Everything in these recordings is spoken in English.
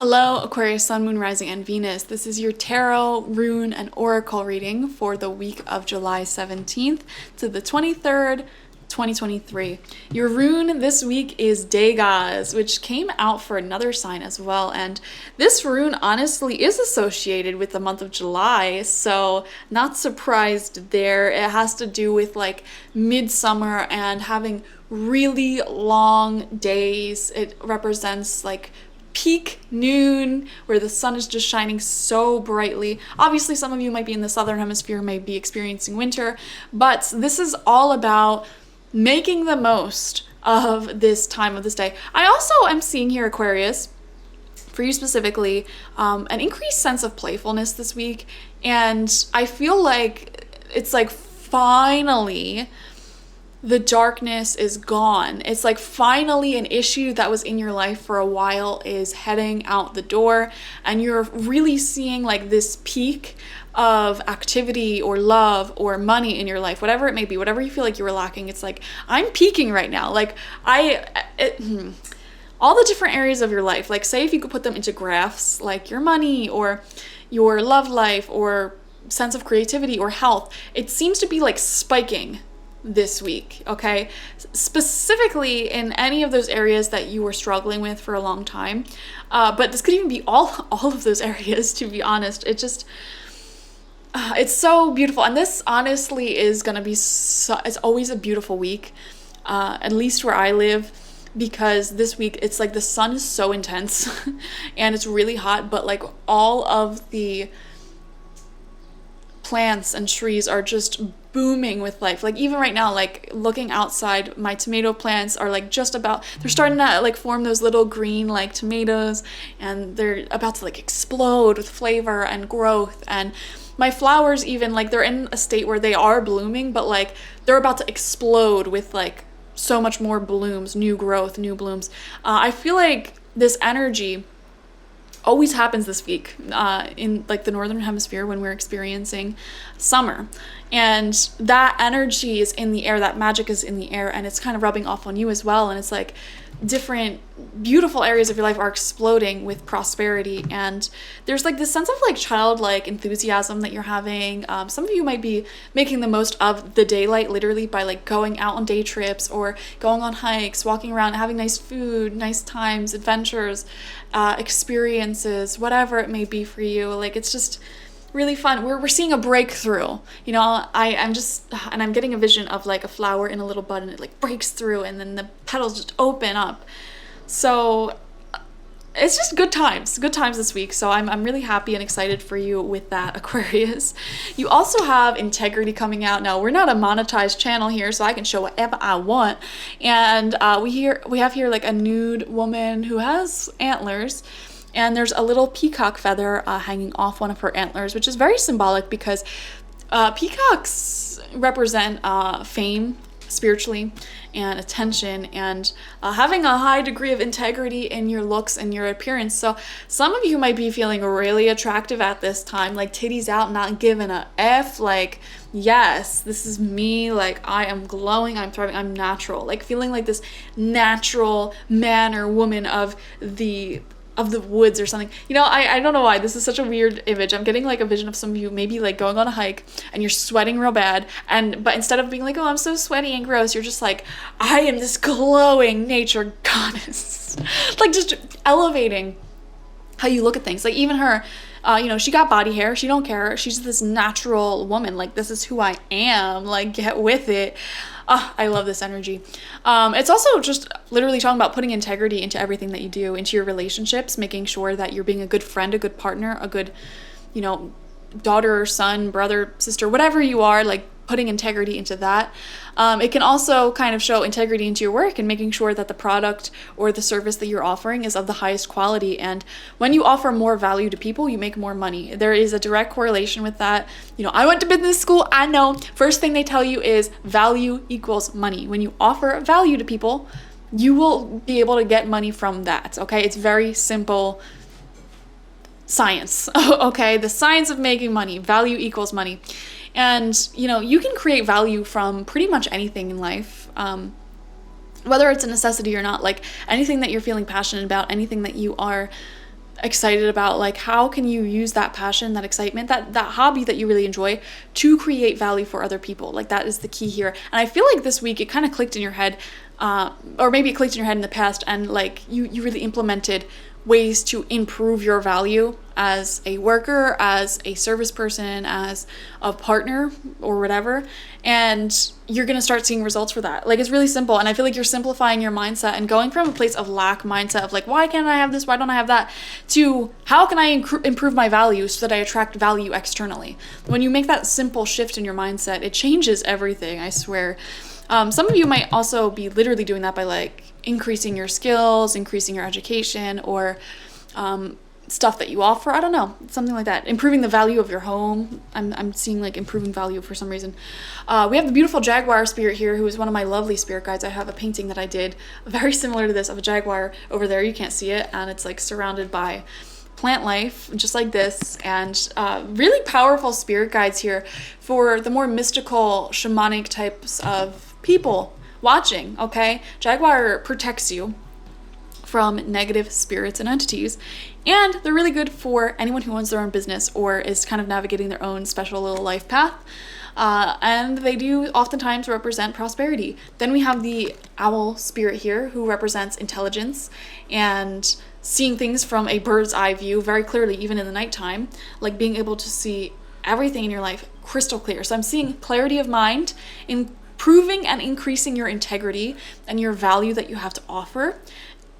Hello, Aquarius, Sun, Moon, Rising, and Venus. This is your tarot, rune, and oracle reading for the week of July 17th to the 23rd, 2023. Your rune this week is Degas, which came out for another sign as well. And this rune honestly is associated with the month of July, so not surprised there. It has to do with like midsummer and having really long days. It represents like peak noon where the sun is just shining so brightly. Obviously, some of you might be in the southern hemisphere, may be experiencing winter, but this is all about making the most of this time of this day. I also am seeing here, Aquarius, for you specifically, an increased sense of playfulness this week, and I feel like it's like finally the darkness is gone. It's like finally an issue that was in your life for a while is heading out the door, and you're really seeing like this peak of activity or love or money in your life, whatever it may be, whatever you feel like you were lacking. It's like, I'm peaking right now. Like all the different areas of your life, like say if you could put them into graphs, like your money or your love life or sense of creativity or health, it seems to be like spiking this week, okay? Specifically in any of those areas that you were struggling with for a long time. But this could even be all of those areas, to be honest. It just, it's so beautiful. And this honestly is gonna be it's always a beautiful week, at least where I live, because this week it's like the sun is so intense and it's really hot, but like all of the plants and trees are just booming with life. Like even right now, like looking outside, my tomato plants are like just about, they're starting to like form those little green like tomatoes, and they're about to like explode with flavor and growth. And my flowers even, like they're in a state where they are blooming, but like they're about to explode with like so much more blooms, new growth, new blooms. I feel like this energy always happens this week in like the northern hemisphere when we're experiencing summer, and that energy is in the air, that magic is in the air, and it's kind of rubbing off on you as well. And it's like different beautiful areas of your life are exploding with prosperity, and there's like this sense of like childlike enthusiasm that you're having. Some of you might be making the most of the daylight literally by like going out on day trips or going on hikes, walking around, having nice food, nice times, adventures, experiences, whatever it may be for you. Like it's just really fun. We're seeing a breakthrough, you know. I'm getting a vision of like a flower in a little bud, and it like breaks through, and then the petals just open up. So it's just good times this week. So I'm really happy and excited for you with that, Aquarius. You also have integrity coming out. Now, we're not a monetized channel here, so I can show whatever I want. And we have here like a nude woman who has antlers, and there's a little peacock feather hanging off one of her antlers, which is very symbolic because peacocks represent fame spiritually and attention, and having a high degree of integrity in your looks and your appearance. So some of you might be feeling really attractive at this time, like titties out, not giving a F, like, yes, this is me, like I am glowing, I'm thriving, I'm natural, like feeling like this natural man or woman of the woods or something. You know, I don't know why this is such a weird image. I'm getting like a vision of some of you maybe like going on a hike and you're sweating real bad, but instead of being like, oh, I'm so sweaty and gross, you're just like, I am this glowing nature goddess. Like just elevating how you look at things. Like even her, she got body hair, she don't care, she's this natural woman, like this is who I am, like get with it. I love this energy. It's also just literally talking about putting integrity into everything that you do, into your relationships, making sure that you're being a good friend, a good partner, a good, daughter, son, brother, sister, whatever you are, like putting integrity into that. It can also kind of show integrity into your work and making sure that the product or the service that you're offering is of the highest quality. And when you offer more value to people, you make more money. There is a direct correlation with that. I went to business school. I know. First thing they tell you is value equals money. When you offer value to people, you will be able to get money from that. Okay. It's very simple science. Okay. The science of making money. Value equals money. And, you can create value from pretty much anything in life, whether it's a necessity or not, like anything that you're feeling passionate about, anything that you are excited about, like, how can you use that passion, that excitement, that hobby that you really enjoy to create value for other people. Like, that is the key here. And I feel like this week it kind of clicked in your head, or maybe it clicked in your head in the past, and like you really implemented ways to improve your value as a worker, as a service person, as a partner, or whatever. And you're going to start seeing results for that. Like, it's really simple. And I feel like you're simplifying your mindset and going from a place of lack mindset of like, why can't I have this? Why don't I have that? To how can I improve my value so that I attract value externally? When you make that simple shift in your mindset, it changes everything, I swear. Some of you might also be literally doing that by like increasing your skills, increasing your education, or stuff that you offer. I don't know, something like that. Improving the value of your home. I'm seeing like improving value for some reason. We have the beautiful jaguar spirit here, who is one of my lovely spirit guides. I have a painting that I did very similar to this of a jaguar over there. You can't see it, and it's like surrounded by plant life, just like this, and really powerful spirit guides here for the more mystical, shamanic types of people watching, okay? Jaguar protects you from negative spirits and entities, and they're really good for anyone who owns their own business or is kind of navigating their own special little life path. And they do oftentimes represent prosperity. Then we have the owl spirit here, who represents intelligence and seeing things from a bird's eye view very clearly, even in the nighttime, like being able to see everything in your life crystal clear. So I'm seeing clarity of mind, improving and increasing your integrity and your value that you have to offer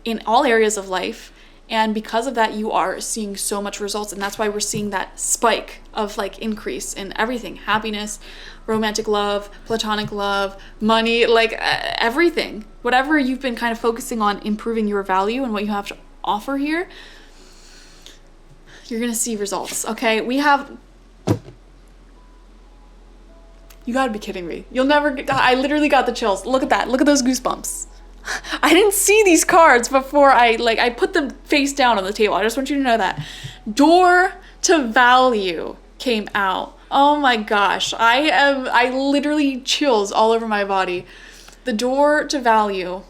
in all areas of life. And because of that, you are seeing so much results. And that's why we're seeing that spike of like increase in everything: happiness, romantic love, platonic love, money, like everything. Whatever you've been kind of focusing on improving your value and what you have to offer here, you're going to see results. Okay. You gotta be kidding me. I literally got the chills. Look at that. Look at those goosebumps. I didn't see these cards before I put them face down on the table. I just want you to know that. Door to Value came out. Oh my gosh. I literally chills all over my body. The Door to Value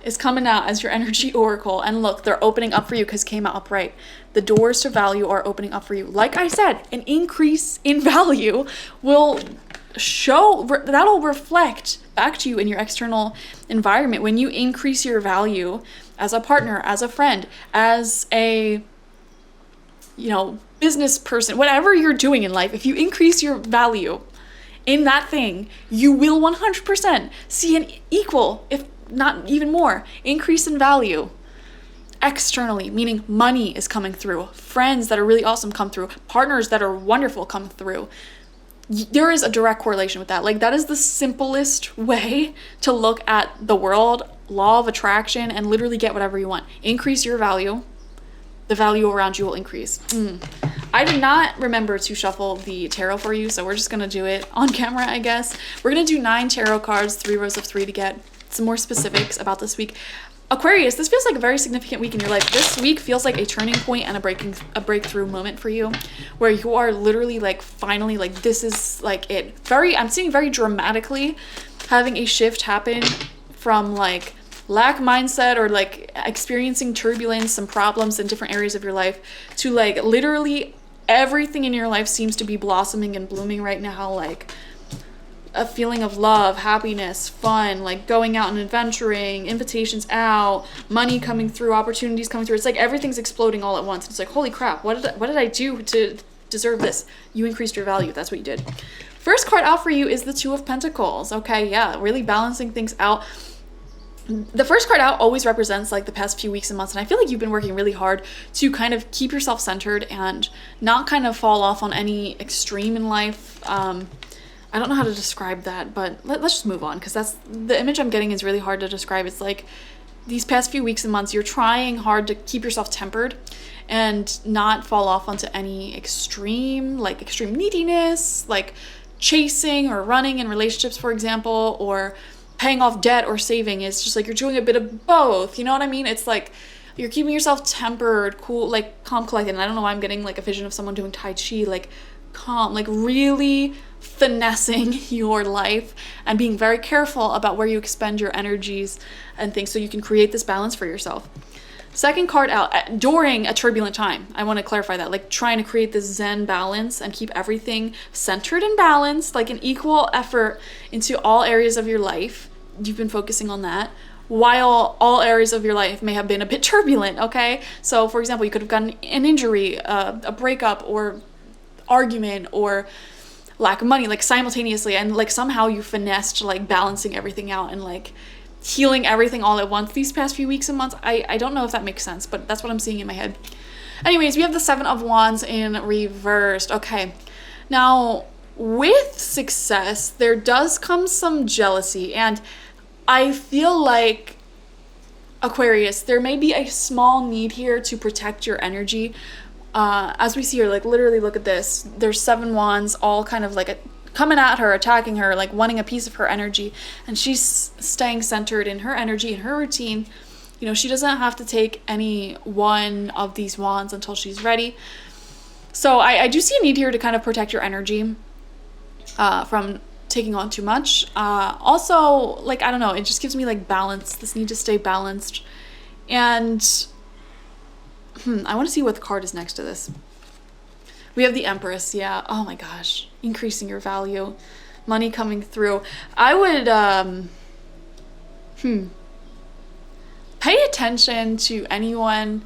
is coming out as your energy oracle. And look, they're opening up for you because it came out upright. The doors to value are opening up for you. Like I said, an increase in value will that'll reflect back to you in your external environment. When you increase your value as a partner, as a friend, as a business person, whatever you're doing in life, if you increase your value in that thing, you will 100% see an equal, if not even more, increase in value externally, meaning money is coming through, friends that are really awesome come through, partners that are wonderful come through. There is a direct correlation with that. Like, that is the simplest way to look at the world, law of attraction, and literally get whatever you want. Increase your value. The value around you will increase. I did not remember to shuffle the tarot for you, so we're just going to do it on camera, I guess. We're going to do 9 tarot cards, 3 rows of 3 to get some more specifics about this week. Aquarius, this feels like a very significant week in your life. This week feels like a turning point and a breakthrough moment for you, where you are literally like finally like this is like it. I'm seeing very dramatically having a shift happen from like lack mindset or like experiencing turbulence, some problems in different areas of your life, to like literally everything in your life seems to be blossoming and blooming right now, like a feeling of love, happiness, fun, like going out and adventuring, invitations out, money coming through, opportunities coming through. It's like everything's exploding all at once. It's like, holy crap, what did I do to deserve this? You increased your value. That's what you did. First card out for you is the 2 of Pentacles. Okay, yeah, really balancing things out. The first card out always represents like the past few weeks and months, and I feel like you've been working really hard to kind of keep yourself centered and not kind of fall off on any extreme in life. I don't know how to describe that, but let's just move on, because that's the image I'm getting is really hard to describe. It's like these past few weeks and months, you're trying hard to keep yourself tempered and not fall off onto any extreme neediness, like chasing or running in relationships, for example, or paying off debt or saving. It's just like you're doing a bit of both. You know what I mean? It's like you're keeping yourself tempered, cool, like calm, collected. And I don't know why I'm getting like a vision of someone doing Tai Chi, like calm, like really finessing your life and being very careful about where you expend your energies and things so you can create this balance for yourself. Second card out during a turbulent time. I want to clarify that, like trying to create this Zen balance and keep everything centered and balanced, like an equal effort into all areas of your life. You've been focusing on that while all areas of your life may have been a bit turbulent, okay? So for example, you could have gotten an injury, a breakup, or argument, or lack of money, like simultaneously, and like somehow you finessed like balancing everything out and like healing everything all at once these past few weeks and months. I don't know if that makes sense, but that's what I'm seeing in my head. Anyways, we have the Seven of Wands in reversed. Okay, now with success, there does come some jealousy, and I feel like, Aquarius, there may be a small need here to protect your energy. As we see here, like literally look at this. There's 7 wands all kind of like coming at her, attacking her, like wanting a piece of her energy. And she's staying centered in her energy, in her routine. You know, she doesn't have to take any one of these wands until she's ready. So I do see a need here to kind of protect your energy from taking on too much. Also, like, I don't know, it just gives me like balance, this need to stay balanced. And I want to see what the card is next to this. We have the Empress. Yeah. Oh my gosh. Increasing your value. Money coming through. I would pay attention to anyone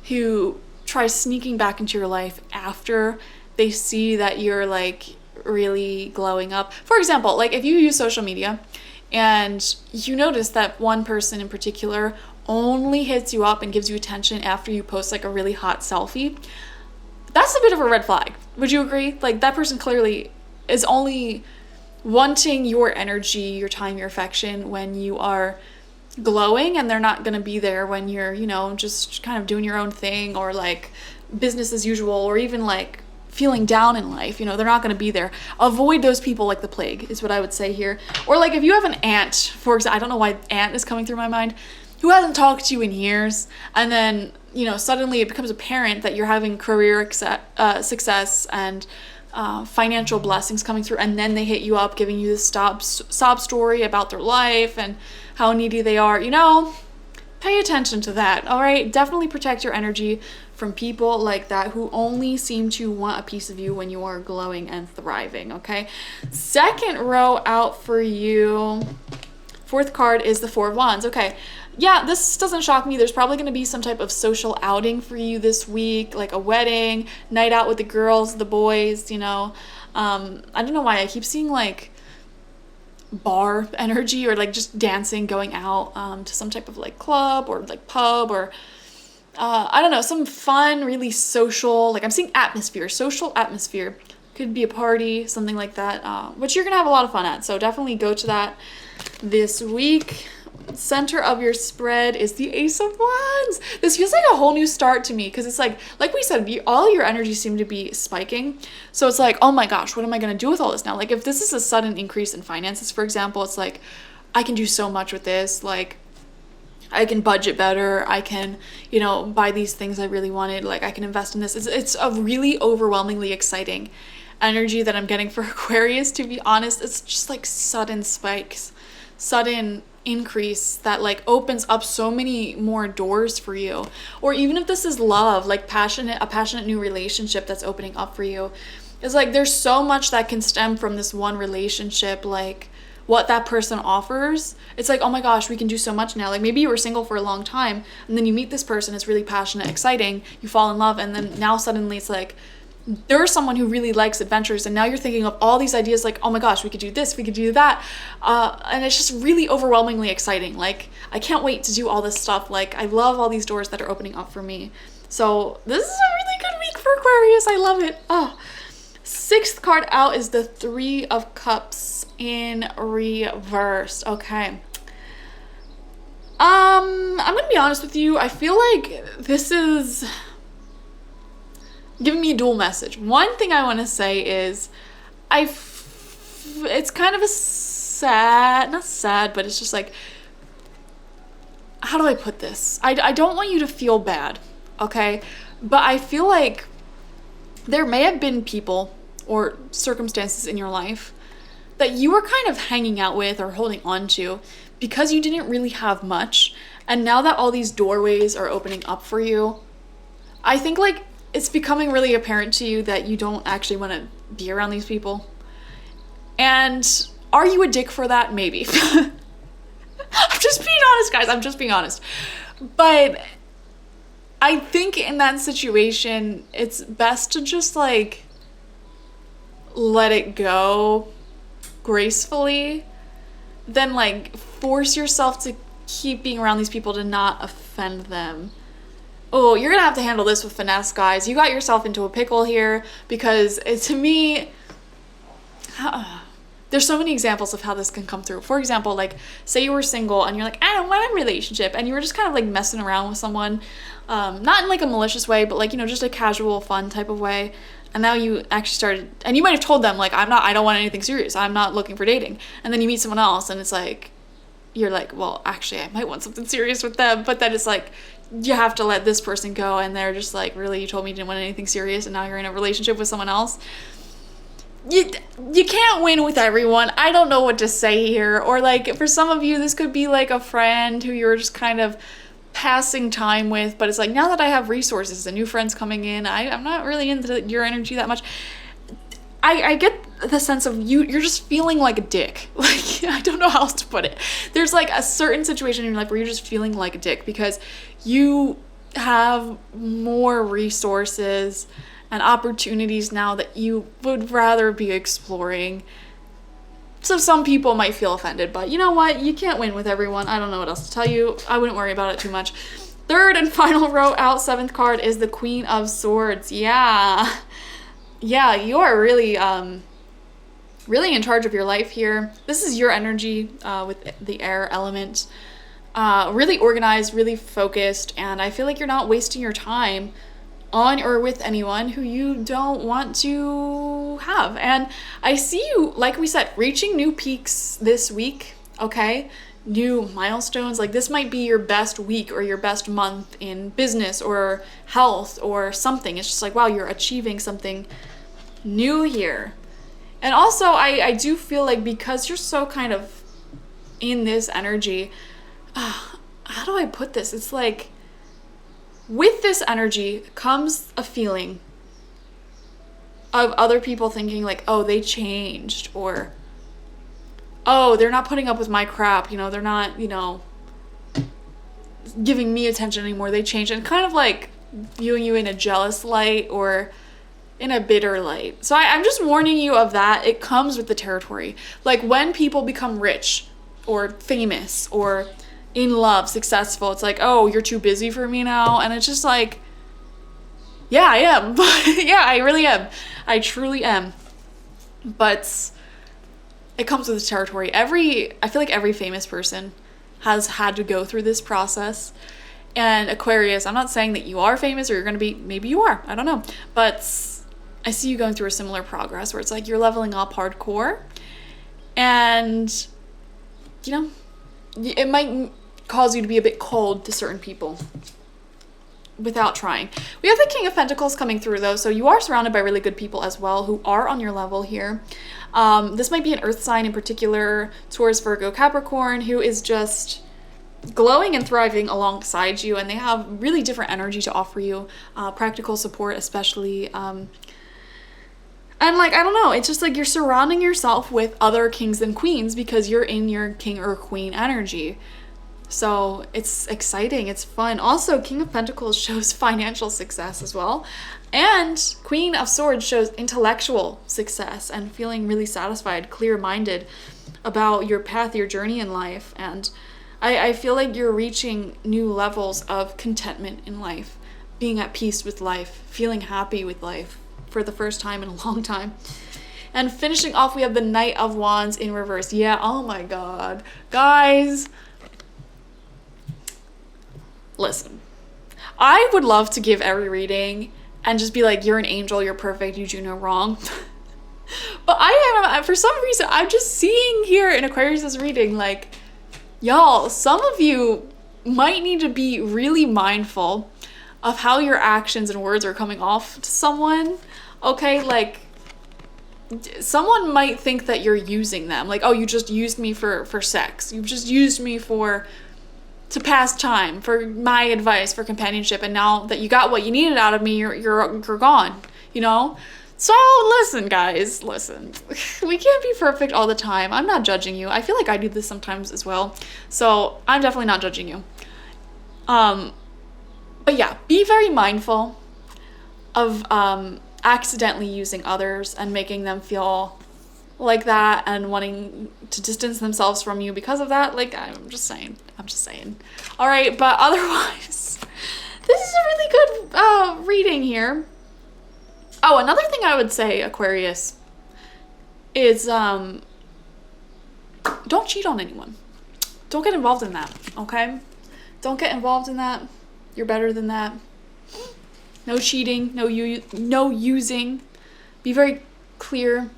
who tries sneaking back into your life after they see that you're like really glowing up. For example, like if you use social media and you notice that one person in particular only hits you up and gives you attention after you post like a really hot selfie, that's a bit of a red flag. Would you agree? Like that person clearly is only wanting your energy, your time, your affection when you are glowing, and they're not going to be there when you're, you know, just kind of doing your own thing, or like business as usual, or even like feeling down in life. You know, they're not going to be there. Avoid those people like the plague is what I would say here. Or like if you have an aunt, for example, I don't know why aunt is coming through my mind, who hasn't talked to you in years, and then, you know, suddenly it becomes apparent that you're having career success and financial blessings coming through, and then they hit you up giving you this sob story about their life and how needy they are. You know, pay attention to that, all right? Definitely protect your energy from people like that who only seem to want a piece of you when you are glowing and thriving, okay? Second row out for you. Fourth card is the Four of Wands. Okay, yeah, this doesn't shock me. There's probably going to be some type of social outing for you this week, like a wedding, night out with the girls, the boys, you know. I don't know why I keep seeing like bar energy, or like just dancing, going out to some type of like club or like pub, or I don't know, some fun, really social, like I'm seeing atmosphere, social atmosphere. Could be a party, something like that, which you're going to have a lot of fun at. So definitely go to that this week. Center of your spread is the Ace of Wands. This feels like a whole new start to me, because it's like we said, all your energy seem to be spiking. So it's like, oh my gosh, what am I going to do with all this now? Like if this is a sudden increase in finances, for example, it's like, I can do so much with this. Like I can budget better. I can, you know, buy these things I really wanted. Like I can invest in this. It's a really overwhelmingly exciting energy that I'm getting for Aquarius, to be honest. It's just like sudden spikes, sudden increase that like opens up so many more doors for you. Or even if this is love, like a passionate new relationship that's opening up for you, it's like there's so much that can stem from this one relationship, like what that person offers. It's like, oh my gosh, we can do so much now. Like maybe you were single for a long time, and then you meet this person, it's really passionate, exciting, you fall in love, and then now suddenly it's like there's someone who really likes adventures, and now you're thinking of all these ideas, like, oh my gosh, we could do this, we could do that, and it's just really overwhelmingly exciting. Like I can't wait to do all this stuff. Like I love all these doors that are opening up for me. So this is a really good week for Aquarius. I love it. Sixth card out is the Three of Cups in reverse. Okay, I'm gonna be honest with you, I feel like this is giving me a dual message. One thing I want to say is it's kind of a not sad, but it's just like, how do I put this? I don't want you to feel bad, okay? But I feel like there may have been people or circumstances in your life that you were kind of hanging out with or holding on to because you didn't really have much, And now that all these doorways are opening up for you, I think like it's becoming really apparent to you that you don't actually want to be around these people. And are you a dick for that? Maybe. I'm just being honest, guys. I'm just being honest. But I think in that situation, it's best to just like let it go gracefully than like force yourself to keep being around these people to not offend them. Oh, you're gonna have to handle this with finesse, guys. You got yourself into a pickle here because to me, there's so many examples of how this can come through. For example, like say you were single and you're like, I don't want a relationship, and you were just kind of like messing around with someone, not in like a malicious way, but like, you know, just a casual, fun type of way. And now you actually started, and you might have told them like, I don't want anything serious. I'm not looking for dating. And then you meet someone else and it's like, you're like, well, actually I might want something serious with them. But then it's like, you have to let this person go. And they're just like, really, you told me you didn't want anything serious and now you're in a relationship with someone else. You can't win with everyone. I don't know what to say here. Or like for some of you, this could be like a friend who you're just kind of passing time with, but it's like, now that I have resources and new friends coming in, I'm not really into your energy that much. I get the sense of you're just feeling like a dick. Like, I don't know how else to put it. There's like a certain situation in your life where you're just feeling like a dick because you have more resources and opportunities now that you would rather be exploring. So some people might feel offended, but you know what? You can't win with everyone. I don't know what else to tell you. I wouldn't worry about it too much. Third and final row out, 7th card is the Queen of Swords. Yeah, you are really in charge of your life here. This is your energy with the air element. Really organized, really focused, and I feel like you're not wasting your time on or with anyone who you don't want to have. And I see you, like we said, reaching new peaks this week, okay? New milestones. Like this might be your best week or your best month in business or health or something. It's just like, wow, you're achieving something new here. And also, I do feel like because you're so kind of in this energy, how do I put this? It's like, with this energy comes a feeling of other people thinking like, oh, they changed, or oh, they're not putting up with my crap, you know, they're not, you know, giving me attention anymore, they changed, and kind of like viewing you in a jealous light or in a bitter light. So I'm just warning you of that. It comes with the territory. Like when people become rich or famous or in love, successful, it's like, oh, you're too busy for me now. And it's just like, yeah, I am. Yeah, I really am. I truly am. But it comes with the territory. I feel like every famous person has had to go through this process. And Aquarius, I'm not saying that you are famous or you're going to be, maybe you are, I don't know. But I see you going through a similar progress where it's like you're leveling up hardcore. And, you know, it might cause you to be a bit cold to certain people without trying. We have the King of Pentacles coming through though, so you are surrounded by really good people as well who are on your level here. This might be an earth sign in particular, Taurus, Virgo, Capricorn, who is just glowing and thriving alongside you, and they have really different energy to offer you, practical support especially. And like, I don't know, it's just like you're surrounding yourself with other kings and queens because you're in your king or queen energy. So it's exciting, it's fun. Also, King of Pentacles shows financial success as well. And Queen of Swords shows intellectual success and feeling really satisfied, clear-minded about your path, your journey in life. And I feel like you're reaching new levels of contentment in life, being at peace with life, feeling happy with life for the first time in a long time. And finishing off, we have the Knight of Wands in reverse. Yeah, oh my God. Guys, listen, I would love to give every reading and just be like, you're an angel, you're perfect, you do no wrong. But for some reason, I'm just seeing here in Aquarius' reading, like, y'all, some of you might need to be really mindful of how your actions and words are coming off to someone, okay? Like, someone might think that you're using them. Like, oh, you just used me for sex. You just used me for to pass time, for my advice, for companionship, and now that you got what you needed out of me, you're gone, you know? So listen, guys, listen. We can't be perfect all the time. I'm not judging you. I feel like I do this sometimes as well. So I'm definitely not judging you. But yeah, be very mindful of accidentally using others and making them feel like that and wanting to distance themselves from you because of that. Like, I'm just saying. All right, but otherwise, this is a really good reading here. Oh, another thing I would say, Aquarius, is don't cheat on anyone. Don't get involved in that, okay? Don't get involved in that. You're better than that. No cheating, no using. Be very clear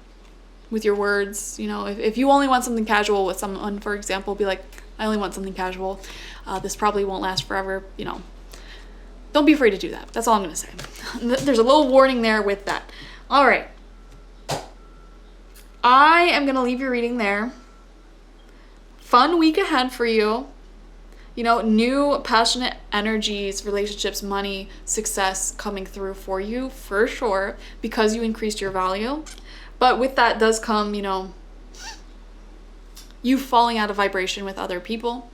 with your words. You know, if you only want something casual with someone, for example, be like, I only want something casual. This probably won't last forever, you know. Don't be afraid to do that. That's all I'm going to say. There's a little warning there with that. All right. I am going to leave your reading there. Fun week ahead for you. You know, new passionate energies, relationships, money, success coming through for you for sure because you increased your value. But with that does come, you know, you falling out of vibration with other people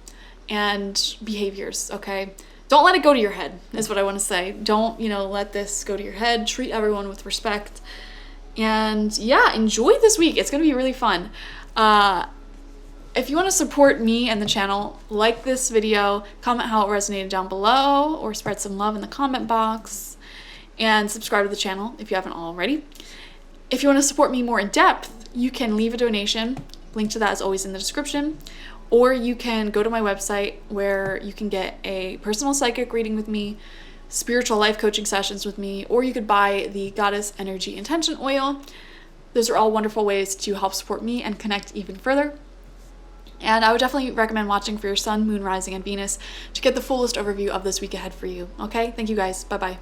and behaviors, okay? Don't let it go to your head, is what I want to say. Don't, you know, let this go to your head. Treat everyone with respect. And yeah, enjoy this week. It's going to be really fun. If you want to support me and the channel, like this video, comment how it resonated down below, or spread some love in the comment box, and subscribe to the channel if you haven't already. If you want to support me more in depth, you can leave a donation. Link to that is always in the description. Or you can go to my website where you can get a personal psychic reading with me, spiritual life coaching sessions with me, or you could buy the Goddess Energy Intention Oil. Those are all wonderful ways to help support me and connect even further. And I would definitely recommend watching for your sun, moon, rising, and Venus to get the fullest overview of this week ahead for you. Okay? Thank you guys. Bye-bye.